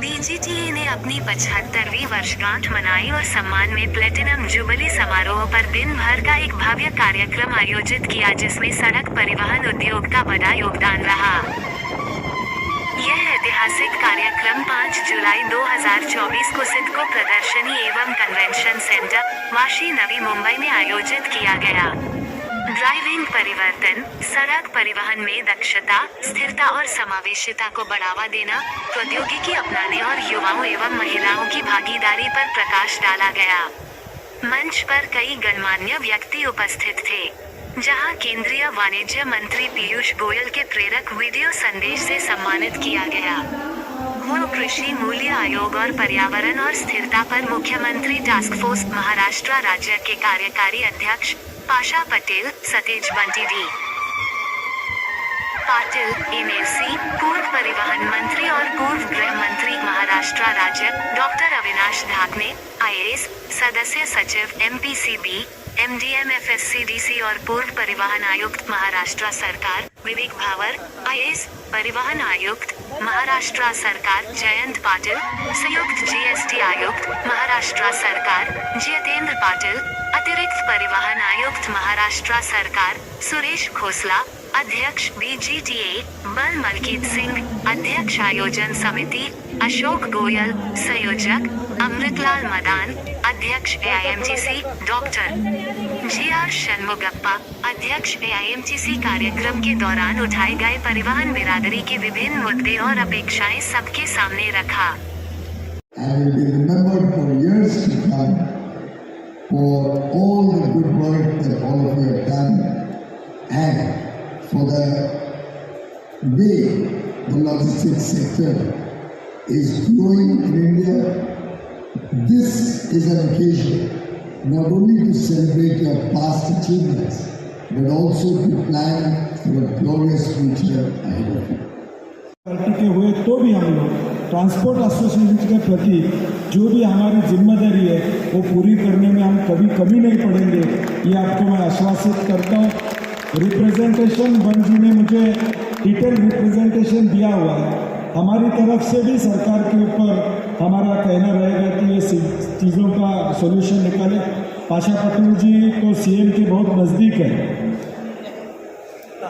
बीजीटीए ने अपनी 75वीं वर्षगांठ मनाई और सम्मान में प्लेटिनम जुबली समारोह पर दिन भर का एक भव्य कार्यक्रम आयोजित किया जिसमें सड़क परिवहन उद्योग का बड़ा योगदान रहा। यह ऐतिहासिक कार्यक्रम 5 जुलाई 2024 को सिडको प्रदर्शनी एवं कन्वेंशन सेंटर, वाशी नवी मुंबई में आयोजित किया गया। ड्राइविंग परिवर्तन, सड़क परिवहन में दक्षता, स्थिरता और समावेशिता को बढ़ावा देना, प्रौद्योगिकी अपनाने और युवाओं एवं महिलाओं की भागीदारी पर प्रकाश डाला गया। मंच पर कई गणमान्य व्यक्ति उपस्थित थे, जहां केंद्रीय वाणिज्य मंत्री पीयूष गोयल के प्रेरक वीडियो संदेश से सम्मानित किया गया। वो कृषि मूल्य आयोग और पर्यावरण और स्थिरता पर मुख्यमंत्री टास्क फोर्स महाराष्ट्र राज्य के कार्यकारी अध्यक्ष पाशा पटेल, सतेज बंटी डी पाटिल, एमएलसी, पूर्व परिवहन मंत्री और पूर्व गृह मंत्री महाराष्ट्र राज्य डॉक्टर अविनाश ढाकणे, आईएएस सदस्य सचिव एमपीसीबी, एमडीएम-एफएससीडीसी और पूर्व परिवहन आयुक्त महाराष्ट्र सरकार विवेक भावर, आईएएस परिवहन आयुक्त महाराष्ट्र सरकार जयंत पाटिल, संयुक्त जीएसटी आयुक्त महाराष्ट्र सरकार जितेंद्र पाटिल, अतिरिक्त परिवहन आयुक्त महाराष्ट्र सरकार सुरेश खोसला, अध्यक्ष बीजीटीए बल मलकीत सिंह, अध्यक्ष आयोजन समिति अशोक गोयल, संयोजक अमृतलाल मदान, अध्यक्ष एआईएमटीसी डॉक्टर जीआर षणमुगप्पा, अध्यक्ष एआईएमटीसी। कार्यक्रम के दौरान उठाए गए परिवहन बिरादरी के विभिन्न मुद्दे और अपेक्षाएं सबके सामने रखा। For all the good work that all of you have done and for the way the logistics sector is growing in India, this is an occasion not only to celebrate your past achievements but also to plan for a glorious future ahead of you. के हुए तो भी हम लोग transport association के प्रति जो भी हमारी जिम्मेदारी है वो पूरी करने में हम कभी कमी नहीं पड़ेंगे, ये आपको मैं आश्वासित करता हूँ। रिप्रेजेंटेशन बन जी ने मुझे डिटेल रिप्रेजेंटेशन दिया हुआ है। हमारी तरफ से भी सरकार के ऊपर हमारा कहना रहेगा कि ये चीज़ों का सॉल्यूशन निकाले। पाशा पटेल जी तो सीएम के बहुत नज़दीक है,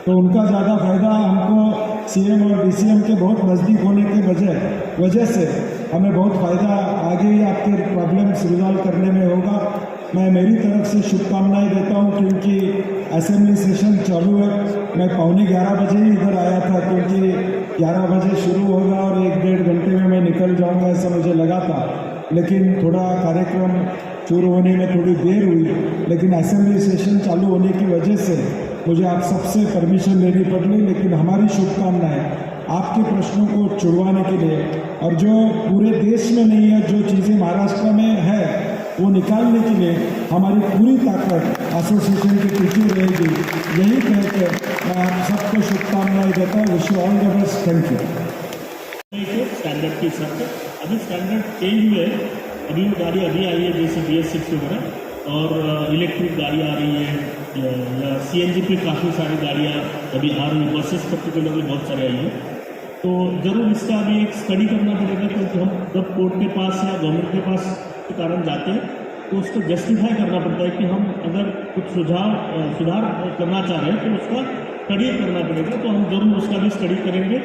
तो उनका ज़्यादा फायदा हमको सीएम और डीसीएम के बहुत नज़दीक होने की वजह से हमें बहुत फ़ायदा आगे ही आपके प्रॉब्लम्स रिजॉल्व करने में होगा। मैं मेरी तरफ से शुभकामनाएं देता हूं, क्योंकि असेंबली सेशन चालू है। मैं 11:15 बजे ही इधर आया था, क्योंकि 11 बजे शुरू होगा और 1-1.5 घंटे में मैं निकल जाऊंगा ऐसा मुझे लगा था, लेकिन थोड़ा कार्यक्रम शुरू होने में थोड़ी देर हुई। लेकिन असेंबली सेशन चालू होने की वजह से मुझे आप सबसे परमिशन लेनी पड़ी, लेकिन हमारी शुभकामनाएं आपके प्रश्नों को छुड़वाने के लिए और जो पूरे देश में नहीं है, जो चीज़ें महाराष्ट्र में है वो निकालने के लिए हमारी पूरी ताकत एसोसिएशन के पीछे रहेगी। यही कहकर मैं आप सबको शुभकामनाएं देता हूँ। Wish you all the best. Thank you. Standard की शर्त अभी स्टैंडर्ड चेंज हुए, अभी गाड़ी अभी आई है जैसे BS6 वगैरह, और इलेक्ट्रिक गाड़ी आ रही है या CNG पे काफ़ी सारी गाड़ियाँ अभी आ रही है, बसेस पर्टिकुलरली बहुत सारे आई हैं। तो ज़रूर इसका अभी एक स्टडी करना पड़ेगा, क्योंकि हम जब कोर्ट के पास या गवर्नमेंट के पास के कारण जाते हैं तो उसको जस्टिफाई करना पड़ता है कि हम अगर कुछ सुधार करना चाह रहे हैं तो उसका स्टडी करना पड़ेगा। तो हम ज़रूर उसका भी स्टडी करेंगे,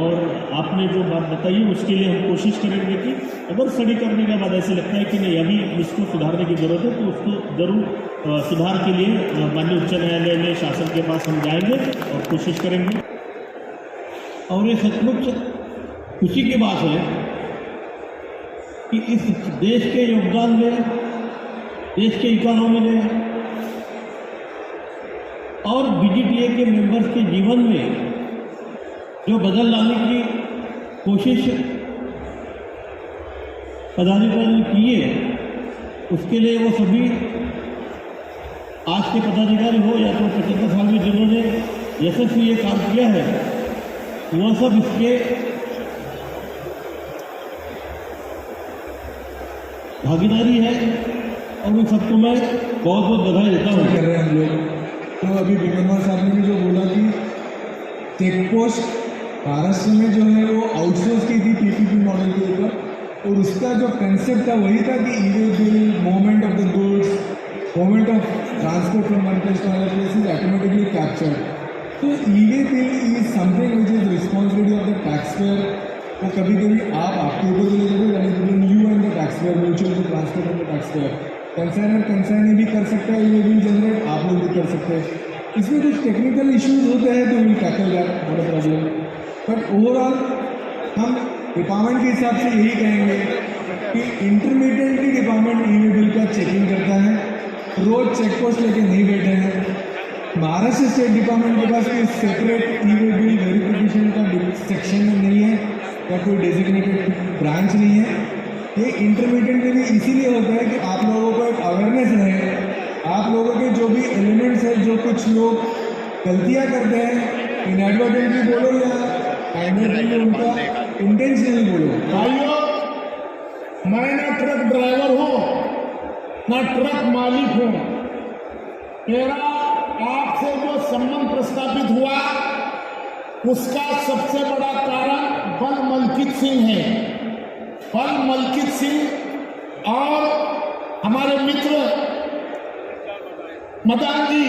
और आपने जो बात बताई है उसके लिए हम कोशिश करेंगे कि अगर स्टडी करने के बाद ऐसे लगता है कि नहीं अभी इसको सुधारने की ज़रूरत है तो उसको ज़रूर सुधार के लिए माननीय उच्च न्यायालय में शासन के पास हम जाएंगे और कोशिश करेंगे। और ये सचमुच खुशी की बात है कि इस देश के योगदान में, देश के इकोनॉमी में और बीजीटीए के मेंबर्स के जीवन में जो बदल लाने की कोशिश पदाधिकारी ने की है, उसके लिए वो सभी आज के पदाधिकारी हो या तो 75 साल में जिन्होंने यशस्वी ये काम किया है, वो सब इसके भागीदारी है, और उन सबको मैं बहुत बहुत बधाई देता हूँ। कर रहे हैं हम लोग। तो अभी बिमनवार साहब ने भी जो बोला कि चेक पोस्ट महाराष्ट्र में जो है वो आउटसोर्स की थी पीपीपी मॉडल के ऊपर, और उसका जो कंसेप्ट था वही था कि e-way bill, movement of the goods, movement of transport from one place to another place is automatically captured. तो e-way bill is something which is responsibility of the taxpayer. तो कभी कभी आप आपके ऊपर भी लेते you and the taxpayer, mutual transport and the taxpayer. Consignor consignee भी कर सकता है, ई-वे बिल जनरेट आप लोग भी कर सकते हैं। इसमें कुछ टेक्निकल इश्यूज होते हैं तो will tackle that, not a problem. But overall हम डिपार्टमेंट के हिसाब से यही कहेंगे कि इंटरमीडिएटली डिपार्टमेंट ई-वे बिल का चेकिंग करता है, रोज चेक पोस्ट लेके नहीं बैठे हैं। महाराष्ट्र स्टेट डिपार्टमेंट के पास कोई सेपरेट ई-वे बिल वेरिफिकेशन का सेक्शन नहीं है या कोई डेजिग्नेटेड ब्रांच नहीं है। ये इंटरमीडिएट में भी इसीलिए होता है कि आप लोगों को एक अवेयरनेस रहे, आप लोगों के जो भी एलिमेंट्स हैं, जो कुछ लोग गलतियाँ करते हैं, इनएडवर्टेंटली बोलो या काइंडली उनका इंटेंशनली बोलो। भाइयों, मैं ना ट्रक ड्राइवर हूँ ना ट्रक मालिक हूँ। मेरा आपसे जो संबंध प्रस्तापित हुआ उसका सबसे बड़ा कारण बल मलकित सिंह है। बल मलकित सिंह और हमारे मित्र मदान जी,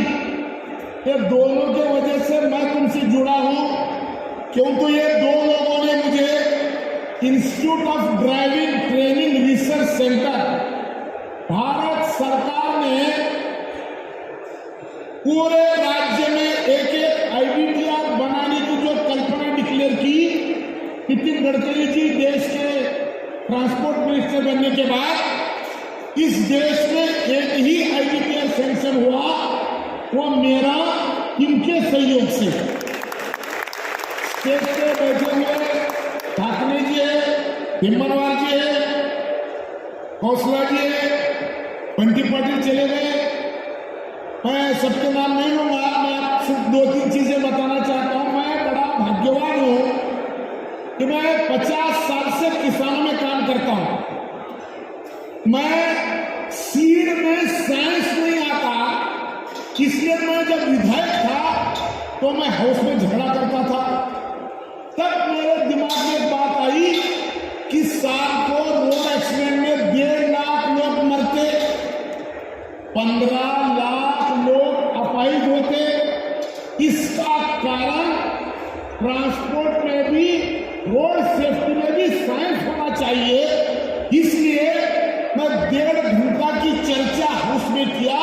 ये दोनों के वजह से मैं तुमसे जुड़ा हूं, क्योंकि ये दो लोगों ने मुझे institute of driving training research centre, Bharat सरकार ने पूरे राज्य में एक एक IDTR बनाने की जो कल्पना डिक्लेयर की, नितिन गडकरी जी देश के ट्रांसपोर्ट मिनिस्टर बनने के बाद इस देश में एक ही IDTR सैंक्शन हुआ, वो मेरा इनके सहयोग से। स्टेज पे बैठे हुए ठाकरे जी है, हिम्मतवार जी है, हौसला जी है, बंटी पाटिल चले गए, मैं सबके नाम नहीं लूंगा। मैं सिर्फ 2-3 चीजें बताना चाहता हूं। मैं बड़ा भाग्यवान हूं कि मैं 50 साल से किसानों में काम करता हूं। मैं सीड में साइंस नहीं आता, इसलिए मैं जब विधायक था तो मैं हाउस में झगड़ा करता था। तब मेरे दिमाग में एक बात आई कि साल को रोड एक्सीडेंट में 1.5 लाख लोग मरते, 15 लाख लोग अपाहिज होते। इसका कारण ट्रांसपोर्ट में भी, रोड सेफ्टी में भी साइंस होना चाहिए। इसलिए मैं 1.5 घंटा की चर्चा हाउस में किया,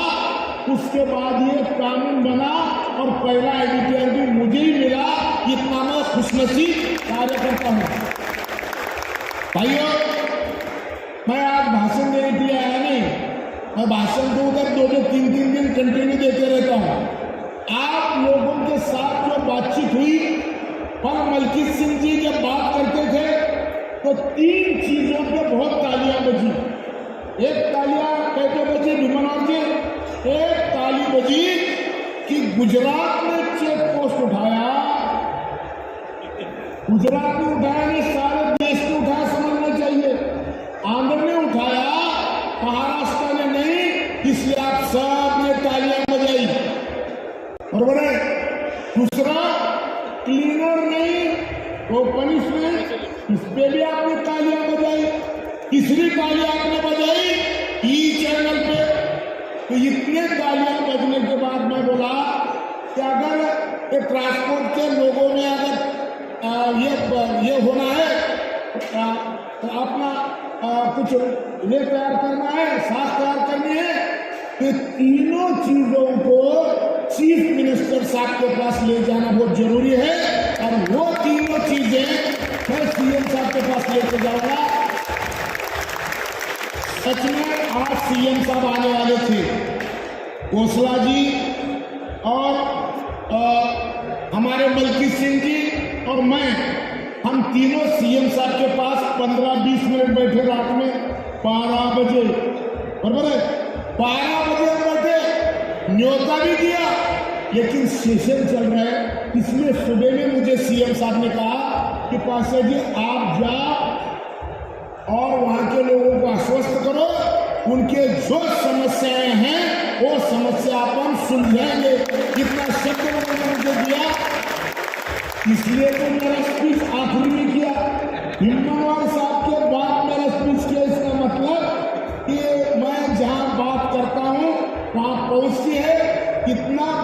उसके बाद ये कानून बना और पहला IDTR भी मुझे ही मिला। इतना मैं खुशनसीब कार्यकर्ता हूं। भाइयों, मैं आज भाषण देने के लिए आया नहीं, मैं भाषण तो उधर 2-3 दिन कंटिन्यू देते रहता हूं। आप लोगों के साथ जो बातचीत हुई, और मलकित सिंह जी जब बात करते थे तो 3 चीजों पे बहुत तालियां बजी। एक तालियां कहते बजी भीमनवार जी, एक ताली बजी कि गुजरात ने चेक पोस्ट उठाया, गुजरात ने उठाया नहीं, सारे देश ने उठाया, समझना चाहिए। आंध्र ने उठाया, महाराष्ट्र ने नहीं, इसलिए आप सब ने तालियां बजाई, बराबर है। दूसरा, क्लीनर नहीं वो पनिशमेंट, इस पे भी आपने तालियां बजाई। तीसरी तालियां आपने बजाई चैनल पे। तो इतने तालियां बजने के बाद मैं बोला कि अगर ये ट्रांसपोर्ट के लोगों में अगर ये होना है तो अपना कुछ ये तैयार करना है, साथ तैयार करनी है, तो तीनों चीजों को चीफ मिनिस्टर साहब के पास ले जाना बहुत जरूरी है। और वो तीनों चीजें मैं CM साहब के पास लेके जाऊंगा। सच में आज CM साहब आने वाले थे, हौसला जी और हमारे मलकित सिंह जी और मैं, हम तीनों CM साहब के पास 15-20 मिनट बैठे रात में 12 बजे, बराबर है, 12 बजे बैठे, न्योता भी दिया, लेकिन सेशन चल रहा है। इसलिए सुबह में मुझे CM साहब ने कहा कि पाशा जी आप जाओ और वहां के लोगों को आश्वस्त करो, उनके जो समस्याएं हैं वो समस्या अपन सुलझाएंगे। इतना शब्द उन्होंने मुझे दिया, इसलिए तो मेरा स्पीच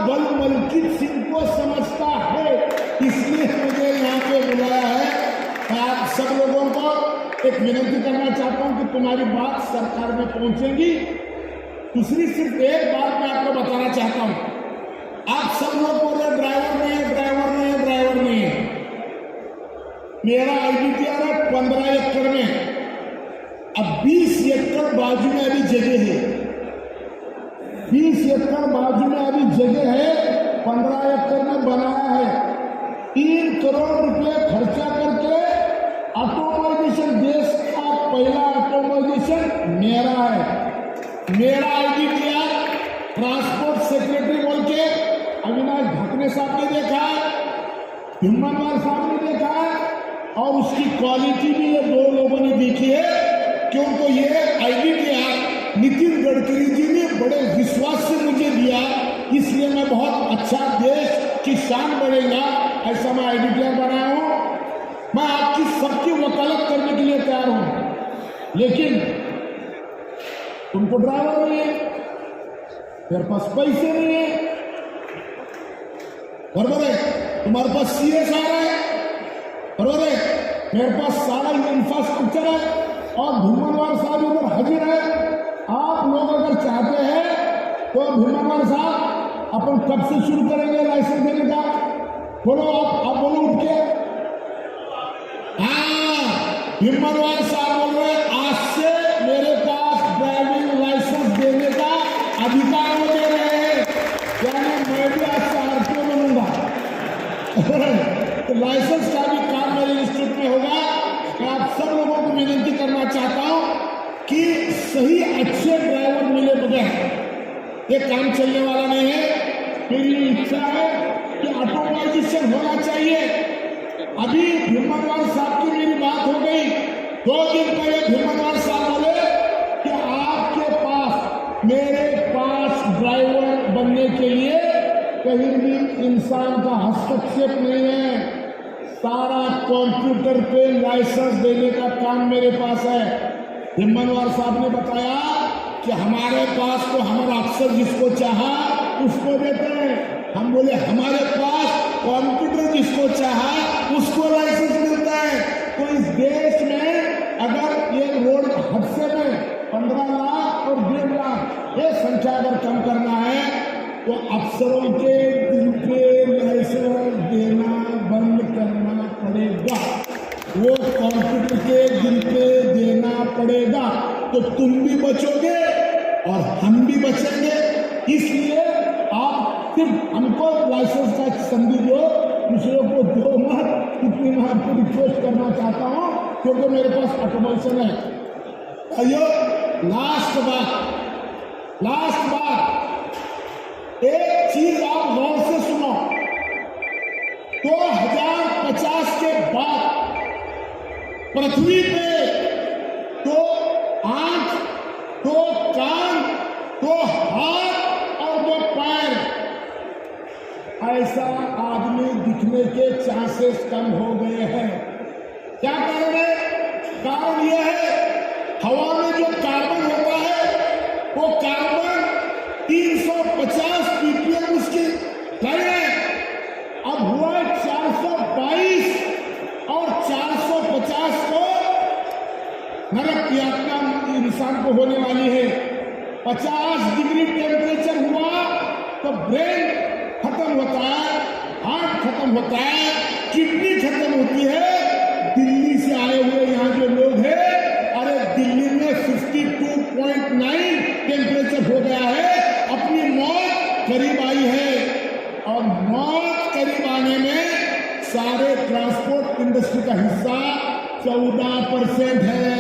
बलमलकीत सिंह को समझता है, इसलिए मुझे यहाँ पे बुलाया है। आप सब लोगों को एक विनती करना चाहता हूँ कि तुम्हारी बात सरकार में पहुंचेगी। दूसरी सिर्फ एक बात मैं आपको बताना चाहता हूँ, आप सब लोग बोल रहे ड्राइवर नहीं है, ड्राइवर नहीं है, ड्राइवर नहीं है। मेरा IDTR है 15 एकड़ में, अब 20 एकड़ बाजू में अभी जगह है, 20 एकड़ बाजू में अभी जगह है, 15 एकड़ में बनाया है। 3 करोड़ रुपए खर्चा करके ऑटोमाइजेशन, देश का पहला ऑटोमाइजेशन मेरा है। मेरा IDTR ट्रांसपोर्ट सेक्रेटरी बोल के अविनाश ढाकने साहब ने देखा है, हिम्मतवार साहब ने देखा है, और उसकी क्वालिटी भी ये 2 लोगों ने देखी है, क्योंकि ये IDTR नितिन गडकरी जी ने बड़े विश्वास से मुझे दिया, इसलिए मैं बहुत अच्छा, देश की शान बढ़ेगा ऐसा मैं IDTR बनाया हूँ। मैं आपकी सबकी वकालत करने के लिए तैयार हूँ, लेकिन तुमको ड्राइवर नहीं है, मेरे पास पैसे नहीं है, बराबर है, तुम्हारे पास CSR है, बराबर है, मेरे पास सारा इंफ्रास्ट्रक्चर है, और भीमनवार साहब इधर हाजिर है। आप लोग अगर चाहते हैं तो भीमनवार साहब अपन कब से शुरू करेंगे लाइसेंस देने का? बोलो, आप बोलो उठ के। हाँ, भीमनवार साहब बोल रहे आज से मेरे पास ड्राइविंग लाइसेंस देने का अधिकार दे रहे हैं, यानी मैं भी आज से RTO बनूंगा। तो लाइसेंस का भी काम मेरे इंस्टीट्यूट में होगा। मैं आप सब लोगों को विनती करना चाहता हूं कि सही अच्छे ड्राइवर मिले बगैर ये काम चलने वाला नहीं है। मेरी इच्छा है कि ऑटोमाइजेशन होना चाहिए। अभी भीमनवार साहब की मेरी बात हो गई, 2 दिन पहले भीमनवार साहब बोले कि आपके पास मेरे 5 ड्राइवर बनने के लिए कहीं भी इंसान का हस्तक्षेप नहीं है, सारा कंप्यूटर पे लाइसेंस देने का काम मेरे पास है। हिम्मतवार साहब ने बताया कि हमारे पास तो हमारा अफसर जिसको चाहा उसको देते हैं। हम बोले हमारे पास कंप्यूटर जिसको चाहा उसको लाइसेंस मिलता है। तो इस देश में अगर ये रोड हादसे में 15 लाख और 1.5 लाख ये संख्या अगर कम करना है तो अफसरों के दिल पे लाइसेंस देना बंद करना पड़ेगा, वो कंप्यूटर के दिल पे देना पड़ेगा, तो तुम भी बचोगे और हम भी बचेंगे। इसलिए आप सिर्फ हमको लाइसेंस का संधि दो, दूसरों को दो मत। इतनी मैं आपको रिक्वेस्ट करना चाहता हूँ क्योंकि मेरे पास ऑटोमेशन है। अयो लास्ट बात एक चीज आप गौर से सुनो, 2050 के बाद पृथ्वी पे 2 आंख, 2 कान, 2 हाथ और 2 पैर ऐसा आदमी दिखने के चांसेस कम हो गए हैं। क्या कारण है? कारण यह है हवा में जो कार्बन होता है वो कार्बन 350 ppm उसकी लाइन है। अब हुआ 422 और 450 को नरक यातना इंसान को होने वाली है। 50 डिग्री टेम्परेचर हुआ तो ब्रेन खत्म होता है, हार्ट खत्म होता है, किडनी खत्म होती है। दिल्ली से आए हुए यहाँ जो लोग हैं, अरे दिल्ली में 52.9 टेम्परेचर हो गया है, अपनी मौत करीब आई है। और मौत करीब आने में सारे ट्रांसपोर्ट इंडस्ट्री का हिस्सा 14% है।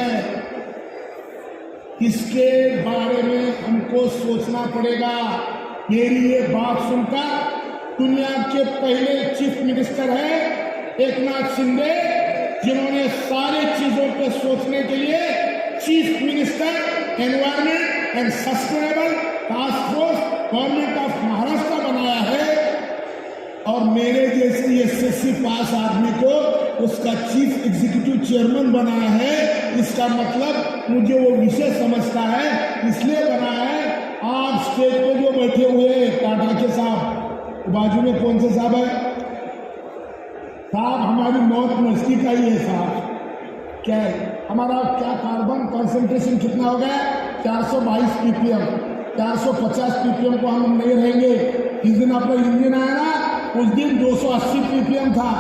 इसके बारे में हमको सोचना पड़ेगा। मेरी ये बात सुनकर दुनिया के पहले चीफ मिनिस्टर हैं एकनाथ शिंदे, जिन्होंने सारी चीजों पे सोचने के लिए chief minister environment and sustainable task force government of Maharashtra बनाया है। और मेरे जैसे SSC पास आदमी को उसका चीफ एग्जीक्यूटिव चेयरमैन बनाया है। इसका मतलब मुझे वो विषय समझता है, इसलिए बनाया है। आप स्टेज पे जो बैठे हुए टाटा के साहब, बाजू में कौन से साहब है? साहब हमारी मौत नजदीक आई है साहब। क्या है हमारा, क्या कार्बन कंसंट्रेशन कितना हो गया? 422 ppm। 450 ppm को हम नहीं रहेंगे। जिस दिन अपना इंजन आया ना, उस दिन 280 ppm था,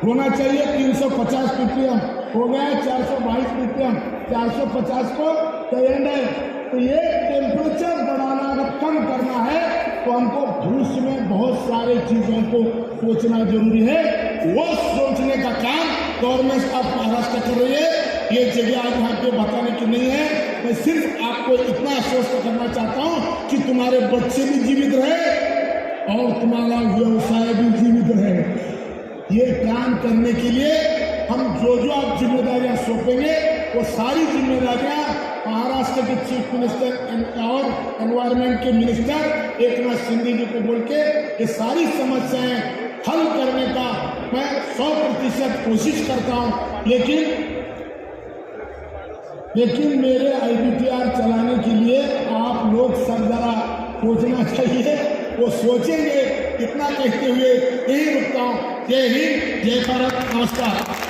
होना चाहिए 350 ppm, हो गया 422 ppm। 450 को एंड है। तो ये टेम्परेचर बढ़ाना, अगर कम करना है तो हमको भविष्य में बहुत सारे चीजों को सोचना जरूरी है। वो सोचने का काम गवर्नमेंट ऑफ महाराष्ट्र कर रही है। ये जगह आज यहाँ पे बताने की नहीं है। मैं सिर्फ आपको इतना आश्वस्त करना चाहता हूँ कि तुम्हारे बच्चे भी जीवित रहे और तुम्हारा व्यवसाय भी जीवित रहे। ये काम करने के लिए हम जो जो आप जिम्मेदारियां सौंपेंगे, वो सारी जिम्मेदारियां महाराष्ट्र के चीफ मिनिस्टर और एनवायरमेंट के मिनिस्टर एकनाथ शिंदे जी को बोल के ये सारी समस्याएं हल करने का मैं 100% कोशिश करता हूं। लेकिन मेरे IBTR चलाने के लिए आप लोग सब जरा सोचना चाहिए। वो सोचेंगे, इतना कहते हुए यही रुकता हूं। जय हिंद, जय भारत, नमस्कार।